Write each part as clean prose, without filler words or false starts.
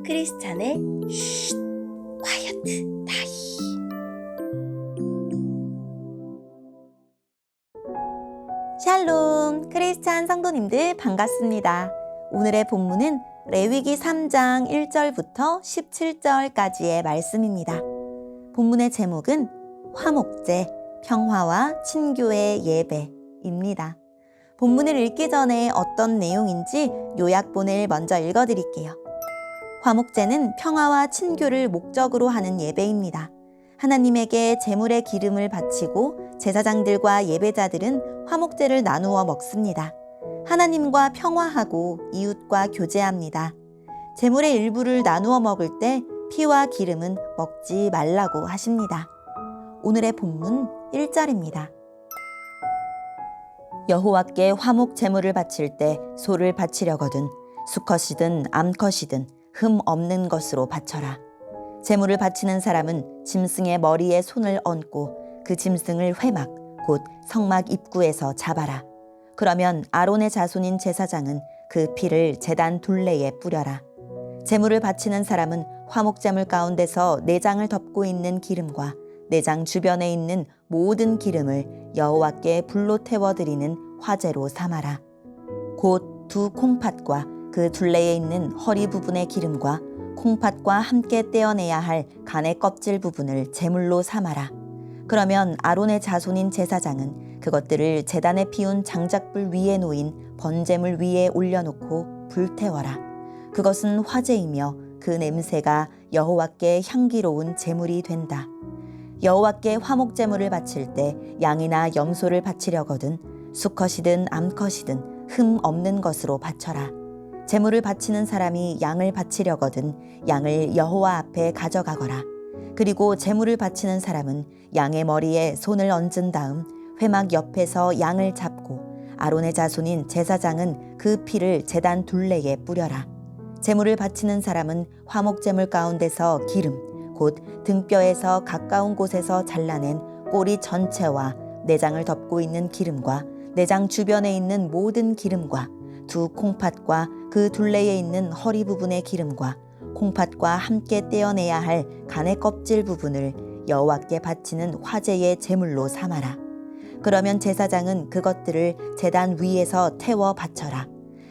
크리스찬의 쉿 콰이어트 타임. 샬롬, 크리스찬 성도님들 반갑습니다. 오늘의 본문은 레위기 3장 1절부터 17절까지의 말씀입니다. 본문의 제목은 화목제, 평화와 친교의 예배입니다. 본문을 읽기 전에 어떤 내용인지 요약본을 먼저 읽어드릴게요. 화목제는 평화와 친교를 목적으로 하는 예배입니다. 하나님에게 제물의 기름을 바치고 제사장들과 예배자들은 화목제를 나누어 먹습니다. 하나님과 평화하고 이웃과 교제합니다. 제물의 일부를 나누어 먹을 때 피와 기름은 먹지 말라고 하십니다. 오늘의 본문 1절입니다. 여호와께 화목 제물을 바칠 때 소를 바치려거든 수컷이든 암컷이든 흠 없는 것으로 바쳐라. 제물을 바치는 사람은 짐승의 머리에 손을 얹고 그 짐승을 회막 곧 성막 입구에서 잡아라. 그러면 아론의 자손인 제사장은 그 피를 제단 둘레에 뿌려라. 제물을 바치는 사람은 화목제물 가운데서 내장을 덮고 있는 기름과 내장 주변에 있는 모든 기름을 여호와께 불로 태워드리는 화제로 삼아라. 곧 두 콩팥과 그 둘레에 있는 허리 부분의 기름과 콩팥과 함께 떼어내야 할 간의 껍질 부분을 제물로 삼아라. 그러면 아론의 자손인 제사장은 그것들을 제단에 피운 장작불 위에 놓인 번제물 위에 올려놓고 불태워라. 그것은 화제이며 그 냄새가 여호와께 향기로운 제물이 된다. 여호와께 화목제물을 바칠 때 양이나 염소를 바치려거든 수컷이든 암컷이든 흠 없는 것으로 바쳐라. 제물을 바치는 사람이 양을 바치려거든 양을 여호와 앞에 가져가거라. 그리고 제물을 바치는 사람은 양의 머리에 손을 얹은 다음 회막 옆에서 양을 잡고 아론의 자손인 제사장은 그 피를 제단 둘레에 뿌려라. 제물을 바치는 사람은 화목제물 가운데서 기름 곧 등뼈에서 가까운 곳에서 잘라낸 꼬리 전체와 내장을 덮고 있는 기름과 내장 주변에 있는 모든 기름과 두 콩팥과 그 둘레에 있는 허리 부분의 기름과 콩팥과 함께 떼어내야 할 간의 껍질 부분을 여호와께 바치는 화제의 제물로 삼아라. 그러면 제사장은 그것들을 제단 위에서 태워 바쳐라.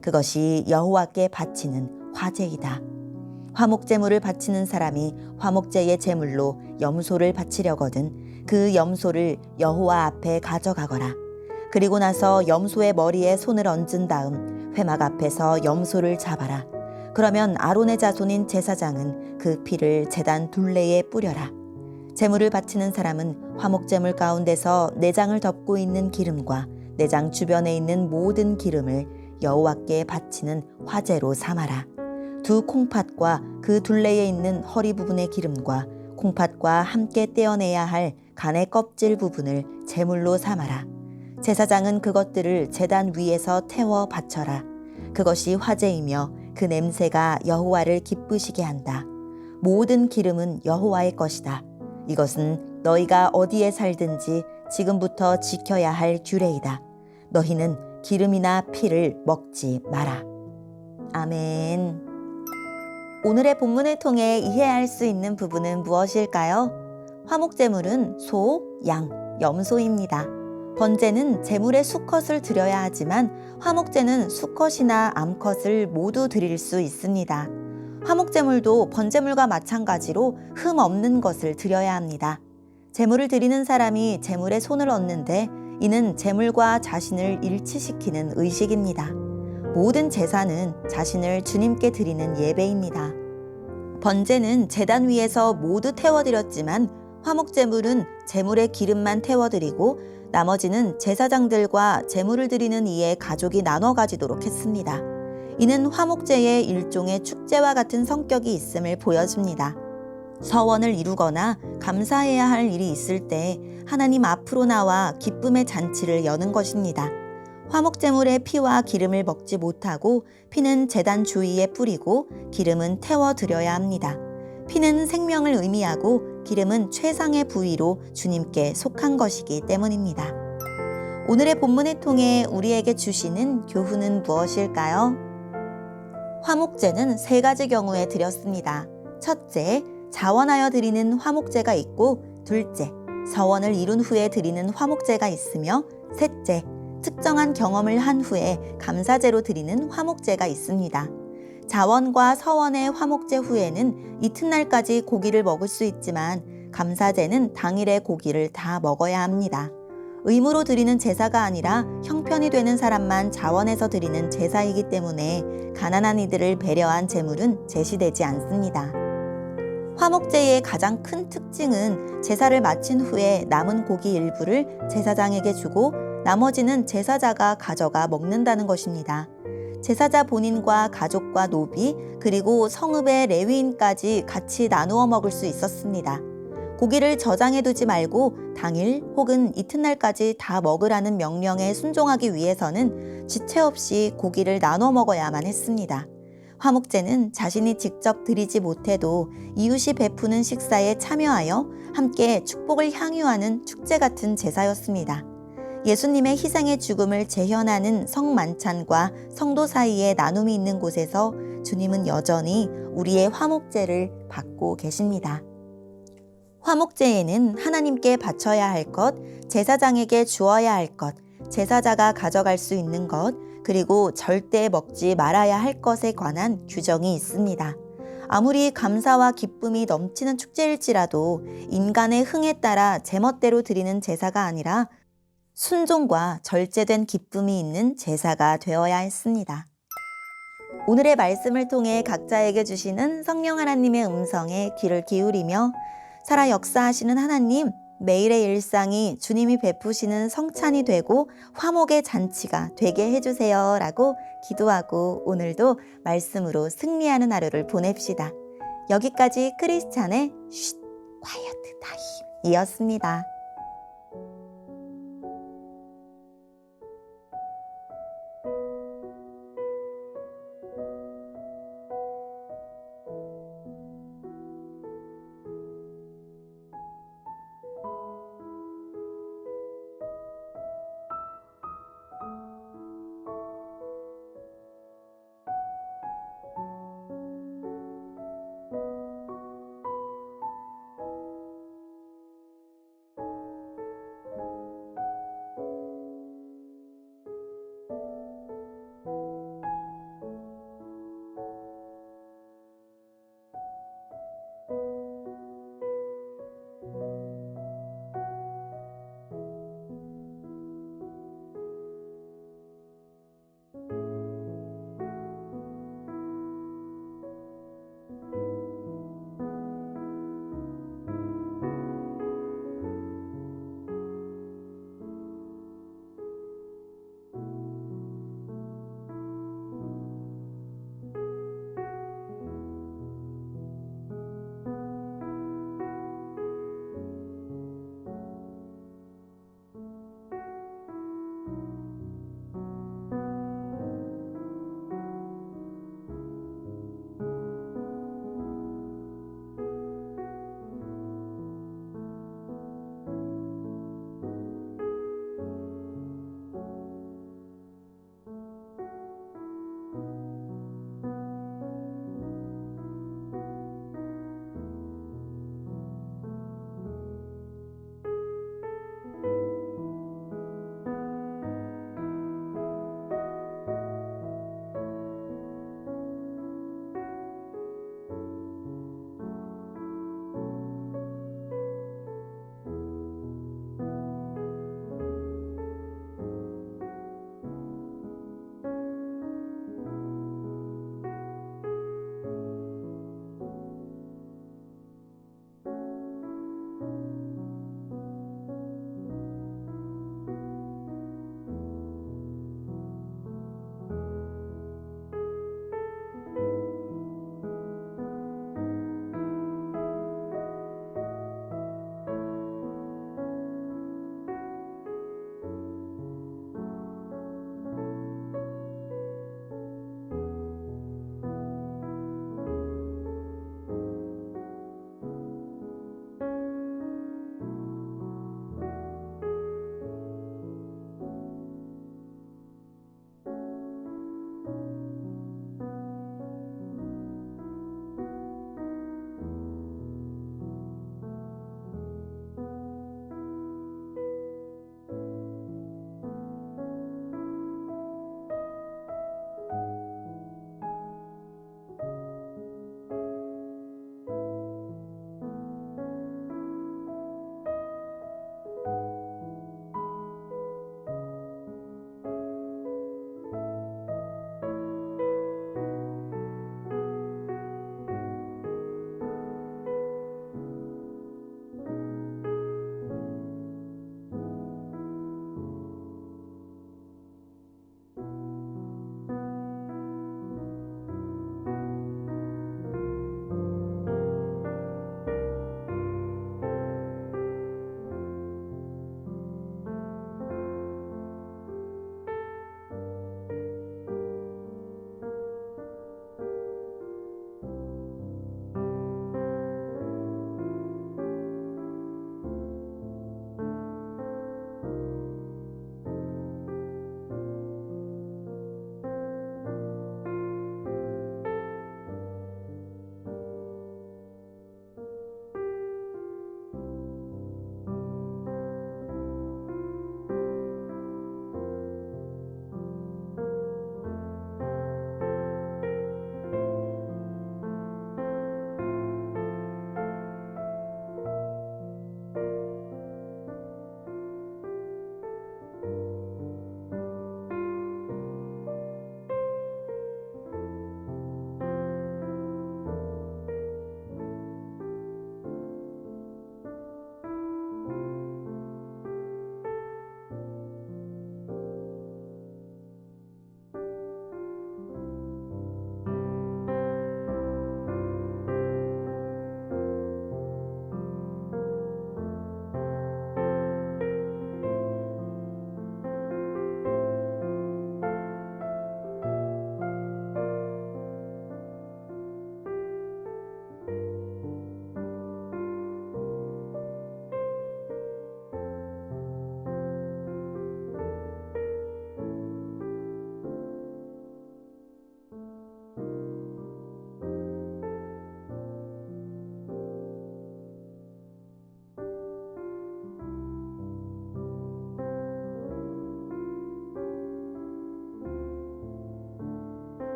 그것이 여호와께 바치는 화제이다. 화목제물을 바치는 사람이 화목제의 제물로 염소를 바치려거든 그 염소를 여호와 앞에 가져가거라. 그리고 나서 염소의 머리에 손을 얹은 다음 회막 앞에서 염소를 잡아라. 그러면 아론의 자손인 제사장은 그 피를 제단 둘레에 뿌려라. 제물을 바치는 사람은 화목제물 가운데서 내장을 덮고 있는 기름과 내장 주변에 있는 모든 기름을 여호와께 바치는 화제로 삼아라. 두 콩팥과 그 둘레에 있는 허리 부분의 기름과 콩팥과 함께 떼어내야 할 간의 껍질 부분을 제물로 삼아라. 제사장은 그것들을 제단 위에서 태워 바쳐라. 그것이 화제이며 그 냄새가 여호와를 기쁘시게 한다. 모든 기름은 여호와의 것이다. 이것은 너희가 어디에 살든지 지금부터 지켜야 할 규례이다. 너희는 기름이나 피를 먹지 마라. 아멘. 오늘의 본문을 통해 이해할 수 있는 부분은 무엇일까요? 화목제물은 소, 양, 염소입니다. 번제는 제물의 수컷을 드려야 하지만 화목제는 수컷이나 암컷을 모두 드릴 수 있습니다. 화목제물도 번제물과 마찬가지로 흠 없는 것을 드려야 합니다. 제물을 드리는 사람이 제물에 손을 얹는데 이는 제물과 자신을 일치시키는 의식입니다. 모든 제사는 자신을 주님께 드리는 예배입니다. 번제는 제단 위에서 모두 태워드렸지만 화목제물은 제물의 기름만 태워드리고 나머지는 제사장들과 제물을 드리는 이의 가족이 나눠 가지도록 했습니다. 이는 화목제의 일종의 축제와 같은 성격이 있음을 보여줍니다. 서원을 이루거나 감사해야 할 일이 있을 때 하나님 앞으로 나와 기쁨의 잔치를 여는 것입니다. 화목제물의 피와 기름을 먹지 못하고 피는 제단 주위에 뿌리고 기름은 태워드려야 합니다. 피는 생명을 의미하고 기름은 최상의 부위로 주님께 속한 것이기 때문입니다. 오늘의 본문을 통해 우리에게 주시는 교훈은 무엇일까요? 화목제는 세 가지 경우에 드렸습니다. 첫째, 자원하여 드리는 화목제가 있고, 둘째, 서원을 이룬 후에 드리는 화목제가 있으며, 셋째, 특정한 경험을 한 후에 감사제로 드리는 화목제가 있습니다. 자원과 서원의 화목제 후에는 이튿날까지 고기를 먹을 수 있지만 감사제는 당일에 고기를 다 먹어야 합니다. 의무로 드리는 제사가 아니라 형편이 되는 사람만 자원해서 드리는 제사이기 때문에 가난한 이들을 배려한 제물은 제시되지 않습니다. 화목제의 가장 큰 특징은 제사를 마친 후에 남은 고기 일부를 제사장에게 주고 나머지는 제사자가 가져가 먹는다는 것입니다. 제사자 본인과 가족과 노비 그리고 성읍의 레위인까지 같이 나누어 먹을 수 있었습니다. 고기를 저장해 두지 말고 당일 혹은 이튿날까지 다 먹으라는 명령에 순종하기 위해서는 지체 없이 고기를 나눠 먹어야만 했습니다. 화목제는 자신이 직접 드리지 못해도 이웃이 베푸는 식사에 참여하여 함께 축복을 향유하는 축제 같은 제사였습니다. 예수님의 희생의 죽음을 재현하는 성만찬과 성도 사이에 나눔이 있는 곳에서 주님은 여전히 우리의 화목제를 받고 계십니다. 화목제에는 하나님께 바쳐야 할 것, 제사장에게 주어야 할 것, 제사자가 가져갈 수 있는 것, 그리고 절대 먹지 말아야 할 것에 관한 규정이 있습니다. 아무리 감사와 기쁨이 넘치는 축제일지라도 인간의 흥에 따라 제멋대로 드리는 제사가 아니라 순종과 절제된 기쁨이 있는 제사가 되어야 했습니다. 오늘의 말씀을 통해 각자에게 주시는 성령 하나님의 음성에 귀를 기울이며 살아 역사하시는 하나님, 매일의 일상이 주님이 베푸시는 성찬이 되고 화목의 잔치가 되게 해주세요 라고 기도하고 오늘도 말씀으로 승리하는 하루를 보냅시다. 여기까지 크리스찬의 쉿, 콰이어트 타임 이었습니다.